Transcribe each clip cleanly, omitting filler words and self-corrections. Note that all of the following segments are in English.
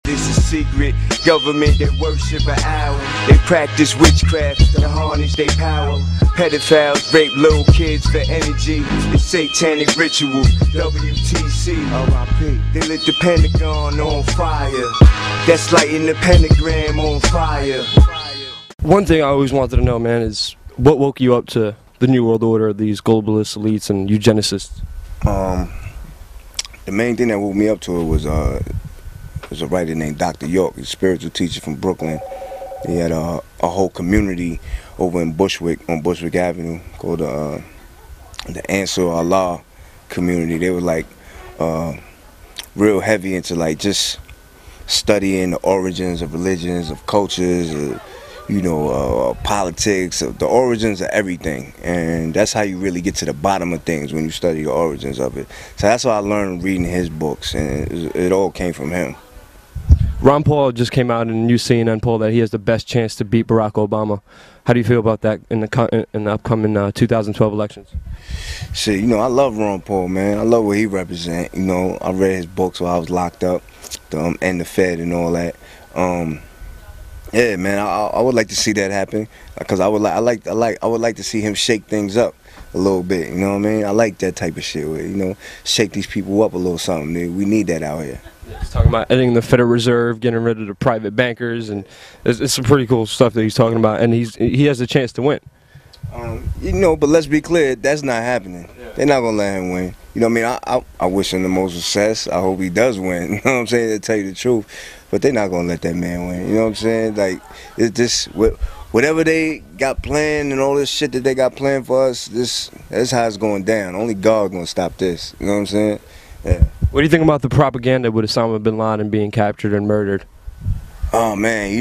It's a secret government that worship an owl. They practice witchcraft to harness their power. Pedophiles rape little kids for energy. It's satanic ritual. WTC, RIP. They lit the Pentagon on fire. That's lighting the pentagram on fire. One thing I always wanted to know, man, is what woke you up to the New World Order, these globalist elites and eugenicists? The main thing that woke me up to it was a writer named Dr. York, a spiritual teacher from Brooklyn. He had a whole community over in Bushwick, on Bushwick Avenue, called the Answer Allah community. They were like real heavy into like just studying the origins of religions, of cultures, politics, the origins of everything. And that's how you really get to the bottom of things, when you study the origins of it. So that's what I learned reading his books, and it all came from him. Ron Paul just came out in a new CNN poll that he has the best chance to beat Barack Obama. How do you feel about that in the upcoming 2012 elections? Shit, I love Ron Paul, man. I love what he represents. I read his books while I was locked up, and the Fed and all that. Yeah, man, I would like to see that happen, because I would like to see him shake things up a little bit. You know what I mean? I like that type of shit, where, shake these people up a little something. We need that out here. He's talking about ending the Federal Reserve, getting rid of the private bankers, and it's some pretty cool stuff that he's talking about, and he has a chance to win. But let's be clear, that's not happening. Yeah. They're not gonna let him win. You know what I mean? I wish him the most success. I hope he does win. You know what I'm saying? To tell you the truth, but they're not gonna let that man win. You know what I'm saying? Like, it's just whatever they got planned and all this shit that they got planned for us. That's how it's going down. Only God gonna stop this. You know what I'm saying? Yeah. What do you think about the propaganda with Osama bin Laden being captured and murdered? Oh man,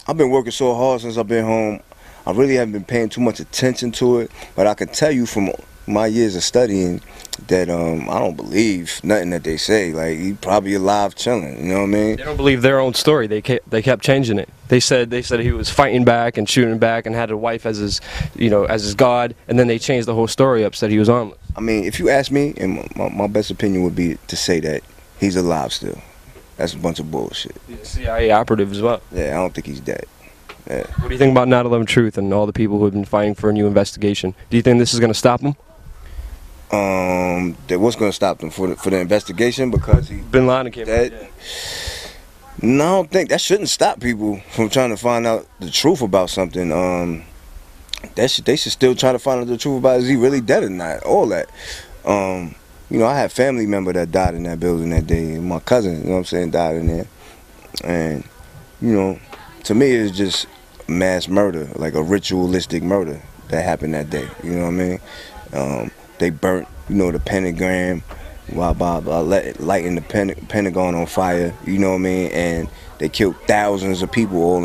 I've been working so hard since I've been home. I really haven't been paying too much attention to it, but I can tell you from my years of studying that I don't believe nothing that they say. Like, he probably alive chilling, you know what I mean? They don't believe their own story. They kept changing it. They said he was fighting back and shooting back and had a wife as his god, and then they changed the whole story up, said he was harmless. I mean, if you ask me, and my best opinion would be to say that he's alive still. That's a bunch of bullshit. He's a CIA operative as well. Yeah, I don't think he's dead. Yeah. What do you think about 9/11 Truth and all the people who have been fighting for a new investigation? Do you think this is going to stop them? What's going to stop them for the investigation? Because bin Laden came out. Yeah. No, I don't think that shouldn't stop people from trying to find out the truth about something. They should still try to find out the truth about, is he really dead or not? All that. I had family member that died in that building that day. My cousin, died in there. And to me, it's just mass murder, like a ritualistic murder that happened that day. You know what I mean? They burnt, the pentagram while lighting the Pentagon on fire. You know what I mean? And they killed thousands of people all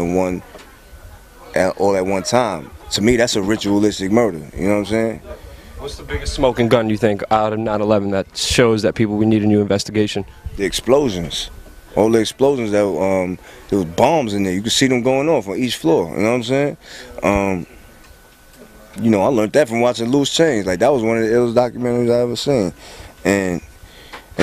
at one time. To me, that's a ritualistic murder. You know what I'm saying? What's the biggest smoking gun you think out of 9/11 that shows that we need a new investigation? The explosions. All the explosions that there was bombs in there. You could see them going off on each floor. You know what I'm saying? I learned that from watching Loose Change. Like, that was one of the illest documentaries I ever seen. And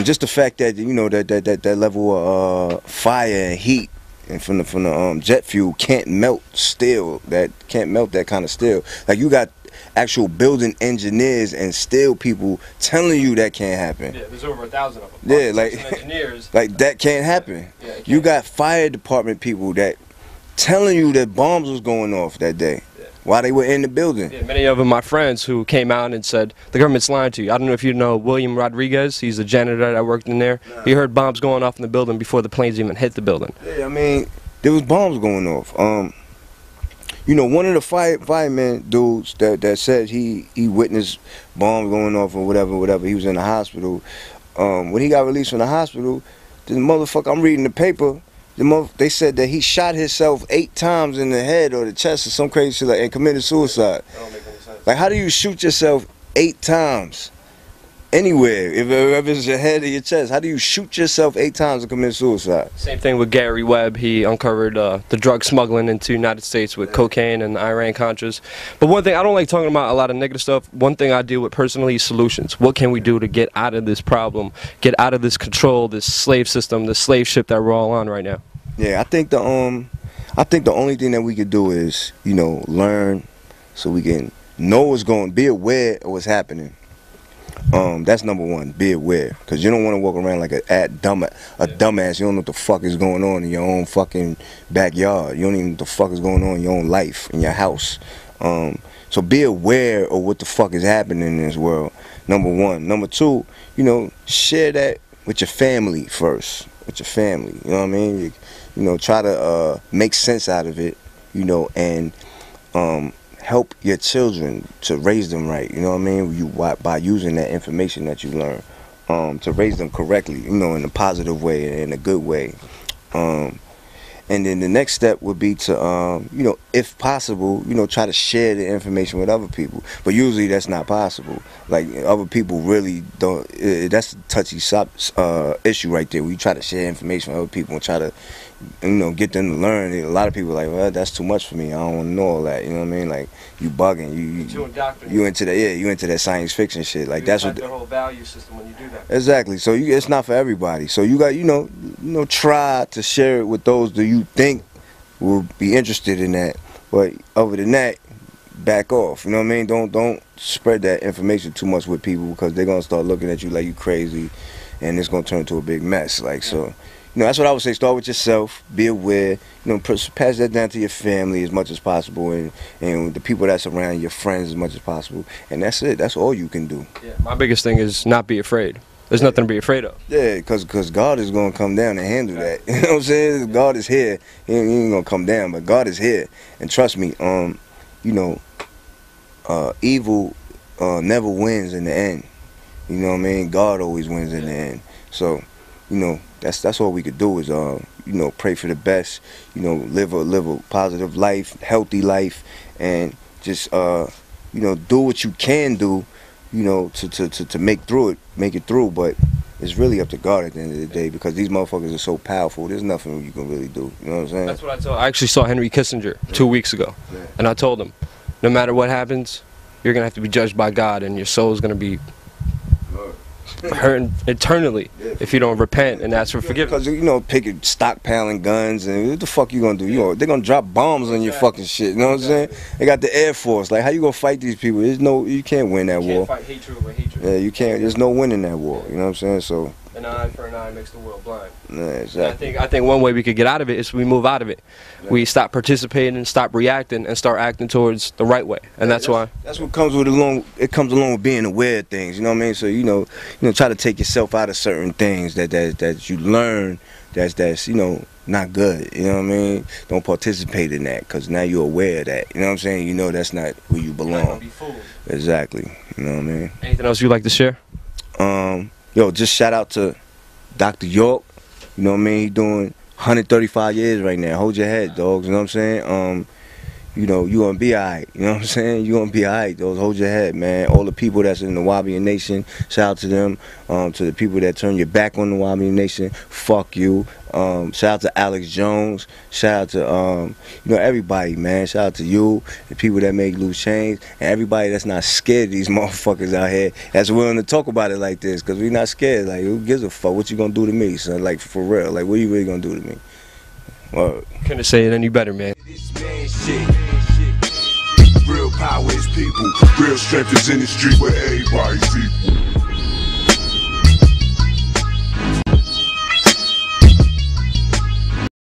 just the fact that that level of fire and heat and from the jet fuel can't melt steel. That can't melt that kind of steel. Like, you got actual building engineers and steel people telling you that can't happen. Yeah, there's over 1,000 of them. Yeah, like engineers. Like, that can't happen. Yeah, can't. You got fire department people that telling you that bombs was going off that day while they were in the building. Yeah, many of them my friends who came out and said the government's lying to you. I don't know if you know William Rodriguez. He's a janitor that worked in there. Nah. He heard bombs going off in the building before the planes even hit the building. Yeah, I mean, there was bombs going off. One of the fireman dudes that said he witnessed bombs going off or whatever, he was in the hospital. When he got released from the hospital, the motherfucker, I'm reading the paper, they said that he shot himself 8 times in the head or the chest or some crazy shit and committed suicide. That don't make any sense. Like, how do you shoot yourself 8 times anywhere. If it's your head or your chest, how do you shoot yourself 8 times and commit suicide? Same thing with Gary Webb. He uncovered the drug smuggling into the United States with cocaine and Iran-Contras. But one thing, I don't like talking about a lot of negative stuff. One thing I deal with personally is solutions. What can we do to get out of this problem, get out of this control, this slave system, this slave ship that we're all on right now? Yeah, I think the only thing that we could do is, you know, learn so we can know what's going, be aware of what's happening. That's number one. Be aware, because you don't want to walk around like a dumbass. You don't know what the fuck is going on in your own fucking backyard. You don't even know what the fuck is going on in your own life, in your house. So be aware of what the fuck is happening in this world. Number one. Number two, you know, share that with your family first. With your family, you know what I mean? You know, try to make sense out of it, you know, and help your children to raise them right, you know what I mean? By using that information that you learn to raise them correctly, you know, in a positive way and in a good way. And then the next step would be to, you know, if possible, you know, try to share the information with other people. But usually that's not possible. Like, other people really don't, that's a touchy issue right there, where you try to share information with other people and try to, you know, get them to learn. A lot of people are like, well, that's too much for me. I don't want to know all that. You know what I mean? Like, you bugging. You into that? Yeah, you into that science fiction shit. Like, that's what the whole value system when you do that. Exactly. So it's not for everybody. So you got, you know, try to share it with those that you think will be interested in that. But other than that, back off. You know what I mean? Don't spread that information too much with people, because they're gonna start looking at you like you crazy, and it's gonna turn into a big mess. Like, so. You know, that's what I would say. Start with yourself. Be aware. You know, pass that down to your family as much as possible, and the people that's around, your friends, as much as possible. And that's it. That's all you can do. Yeah. My biggest thing is not be afraid. There's nothing to be afraid of. Yeah, because God is going to come down and handle that. You know what I'm saying? God is here. He ain't going to come down, but God is here. And trust me, you know, evil never wins in the end. You know what I mean? God always wins in the end. So, you know, that's all we could do is you know, pray for the best, you know, live a positive life, healthy life, and just you know, do what you can do, you know, to make it through. But it's really up to God at the end of the day, because these motherfuckers are so powerful. There's nothing you can really do. You know what I'm saying? That's what I told. I actually saw Henry Kissinger 2 weeks ago, and I told him, no matter what happens, you're gonna have to be judged by God, and your soul's gonna be hurting eternally if you don't repent and ask for forgiveness. Because, you know, stockpiling guns, and what the fuck you gonna do? You know, they're gonna drop bombs on your fucking shit. You know what I'm saying? They got the Air Force. Like, how you gonna fight these people? You can't win that war. You can't fight hatred over hatred. Yeah, you can't. There's no winning that war. You know what I'm saying? So. An eye for an eye makes the world blind. Yeah, exactly. I think one way we could get out of it is we move out of it. Yeah. We stop participating, stop reacting, and start acting towards the right way. And that's why. That's what comes with it comes along with being aware of things. You know what I mean? So you know, try to take yourself out of certain things that you learn that's you know, not good. You know what I mean? Don't participate in that, because now you're aware of that. You know what I'm saying? You know that's not where you belong. You're not gonna be fooled. Exactly. You know what I mean? Anything else you'd like to share? Yo, just shout out to Dr. York. You know what I mean? He doing 135 years right now. Hold your head, dogs. You know what I'm saying? You know, you gonna be alright. You know what I'm saying? You gonna be alright, dogs. Hold your head, man. All the people that's in the Wabian Nation, shout out to them. To the people that turn your back on the Wabian Nation, fuck you. Shout out to Alex Jones. Shout out to you know, everybody, man. Shout out to you, the people that make loose change, and everybody that's not scared of these motherfuckers out here that's willing to talk about it like this, because we not scared. Like, who gives a fuck? What you gonna do to me, son? Like, for real. Like, what you really gonna do to me? Couldn't say it any better, man. Real power is people. Real strength is in the street where everybody's equal.